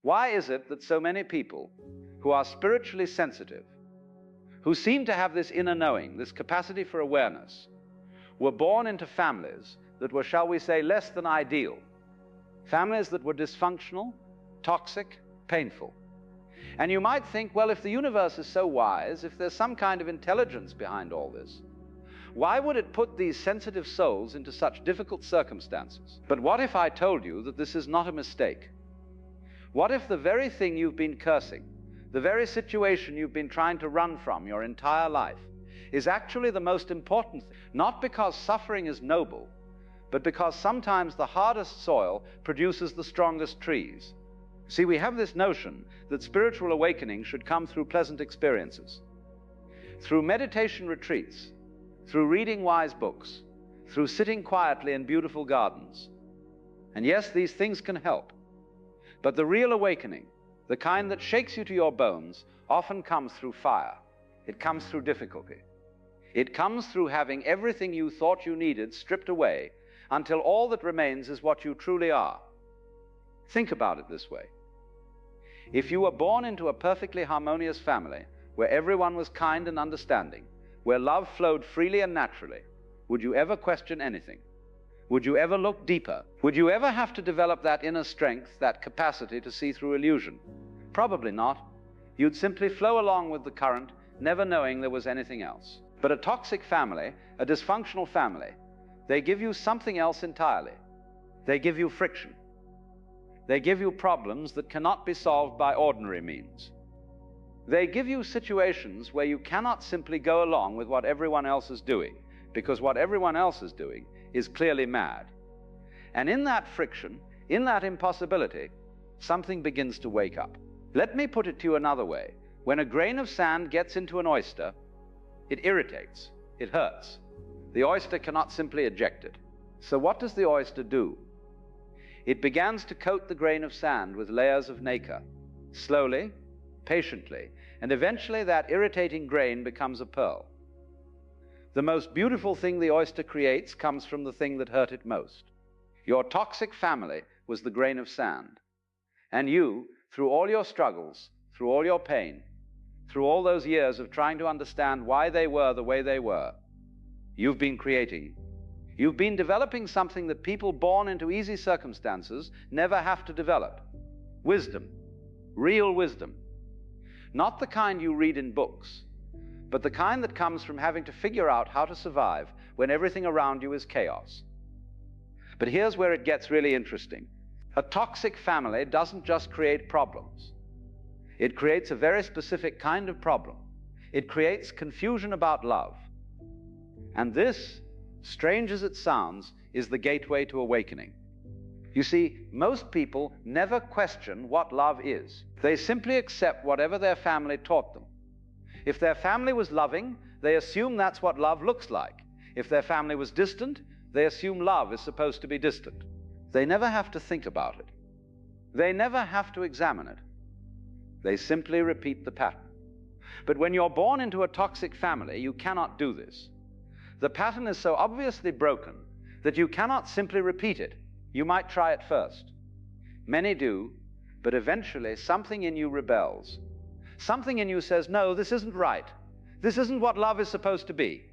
Why is it that so many people who are spiritually sensitive, who seem to have this inner knowing, this capacity for awareness, were born into families that were, shall we say, less than ideal, families that were dysfunctional, toxic, painful? And you might think, well, if the universe is so wise, if there's some kind of intelligence behind all this, why would it put these sensitive souls into such difficult circumstances? But what if I told you that this is not a mistake? What if the very thing you've been cursing, the very situation you've been trying to run from your entire life, is actually the most important thing? Not because suffering is noble, but because sometimes the hardest soil produces the strongest trees. See, we have this notion that spiritual awakening should come through pleasant experiences, through meditation retreats, through reading wise books, through sitting quietly in beautiful gardens. And yes, these things can help. But the real awakening, the kind that shakes you to your bones, often comes through fire. It comes through difficulty. It comes through having everything you thought you needed stripped away until all that remains is what you truly are. Think about it this way. If you were born into a perfectly harmonious family where everyone was kind and understanding, where love flowed freely and naturally, would you ever question anything? Would you ever look deeper? Would you ever have to develop that inner strength, that capacity to see through illusion? Probably not. You'd simply flow along with the current, never knowing there was anything else. But a toxic family, a dysfunctional family, they give you something else entirely. They give you friction. They give you problems that cannot be solved by ordinary means. They give you situations where you cannot simply go along with what everyone else is doing, because what everyone else is doing is clearly mad. And in that friction, in that impossibility, something begins to wake up. Let me put it to you another way. When a grain of sand gets into an oyster, it irritates, it hurts. The oyster cannot simply eject it. So what does the oyster do? It begins to coat the grain of sand with layers of nacre, slowly, patiently, and eventually that irritating grain becomes a pearl. The most beautiful thing the oyster creates comes from the thing that hurt it most. Your toxic family was the grain of sand. And you, through all your struggles, through all your pain, through all those years of trying to understand why they were the way they were, you've been creating. You've been developing something that people born into easy circumstances never have to develop. Wisdom. Real wisdom. Not the kind you read in books, but the kind that comes from having to figure out how to survive when everything around you is chaos. But here's where it gets really interesting. A toxic family doesn't just create problems. It creates a very specific kind of problem. It creates confusion about love. And this, strange as it sounds, is the gateway to awakening. You see, most people never question what love is. They simply accept whatever their family taught them. If their family was loving, they assume that's what love looks like. If their family was distant, they assume love is supposed to be distant. They never have to think about it. They never have to examine it. They simply repeat the pattern. But when you're born into a toxic family, you cannot do this. The pattern is so obviously broken that you cannot simply repeat it. You might try it first. Many do, but eventually something in you rebels. Something in you says, no, this isn't right. This isn't what love is supposed to be.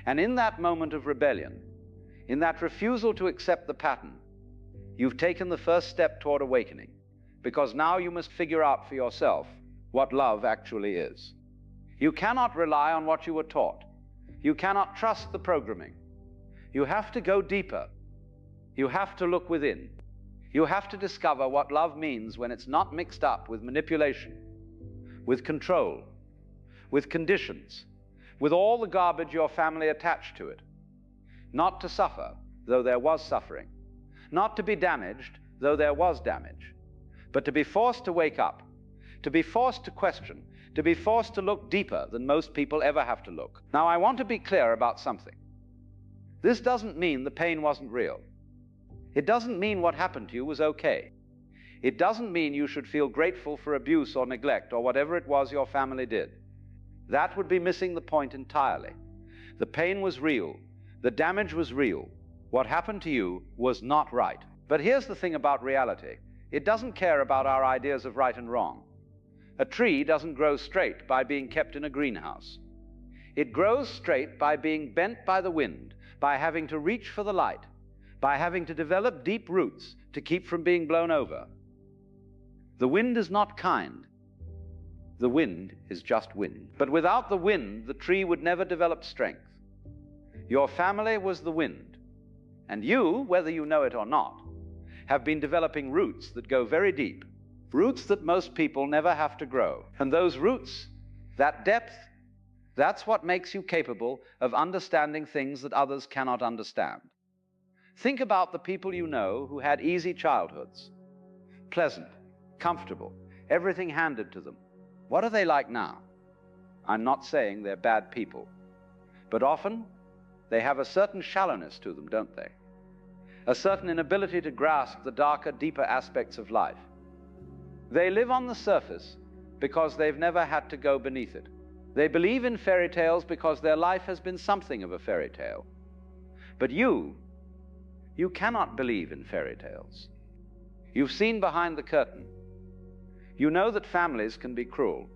And in that moment of rebellion, in that refusal to accept the pattern, you've taken the first step toward awakening, because now you must figure out for yourself what love actually is. You cannot rely on what you were taught. You cannot trust the programming. You have to go deeper. You have to look within. You have to discover what love means when it's not mixed up with manipulation, with control, with conditions, with all the garbage your family attached to it. Not to suffer, though there was suffering. Not to be damaged, though there was damage. But to be forced to wake up, to be forced to question, to be forced to look deeper than most people ever have to look. Now, I want to be clear about something. This doesn't mean the pain wasn't real. It doesn't mean what happened to you was okay. It doesn't mean you should feel grateful for abuse or neglect or whatever it was your family did. That would be missing the point entirely. The pain was real. The damage was real. What happened to you was not right. But here's the thing about reality. It doesn't care about our ideas of right and wrong. A tree doesn't grow straight by being kept in a greenhouse. It grows straight by being bent by the wind, by having to reach for the light, by having to develop deep roots to keep from being blown over. The wind is not kind. The wind is just wind. But without the wind, the tree would never develop strength. Your family was the wind, and you, whether you know it or not, have been developing roots that go very deep, roots that most people never have to grow. And those roots, that depth, that's what makes you capable of understanding things that others cannot understand. Think about the people you know who had easy childhoods, pleasant, comfortable, everything handed to them. What are they like now? I'm not saying they're bad people, but often they have a certain shallowness to them, don't they? A certain inability to grasp the darker, deeper aspects of life. They live on the surface because they've never had to go beneath it. They believe in fairy tales because their life has been something of a fairy tale. But you cannot believe in fairy tales. You've seen behind the curtain. You know that families can be cruel,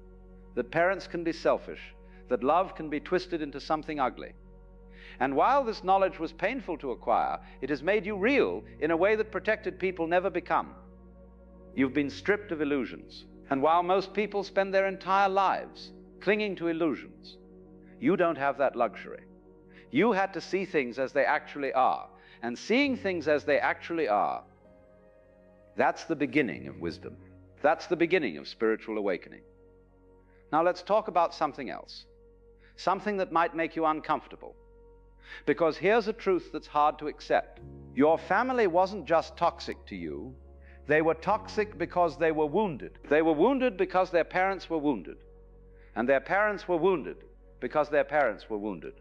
that parents can be selfish, that love can be twisted into something ugly. And while this knowledge was painful to acquire, it has made you real in a way that protected people never become. You've been stripped of illusions. And while most people spend their entire lives clinging to illusions, you don't have that luxury. You had to see things as they actually are. And seeing things as they actually are, that's the beginning of wisdom. That's the beginning of spiritual awakening. Now let's talk about something else, something that might make you uncomfortable. Because here's a truth that's hard to accept. Your family wasn't just toxic to you. They were toxic because they were wounded. They were wounded because their parents were wounded. And their parents were wounded because their parents were wounded.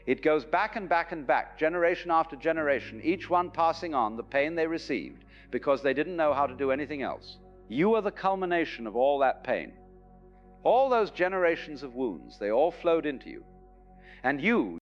It goes back and back and back, generation after generation, each one passing on the pain they received because they didn't know how to do anything else. You are the culmination of all that pain. All those generations of wounds, they all flowed into you. And you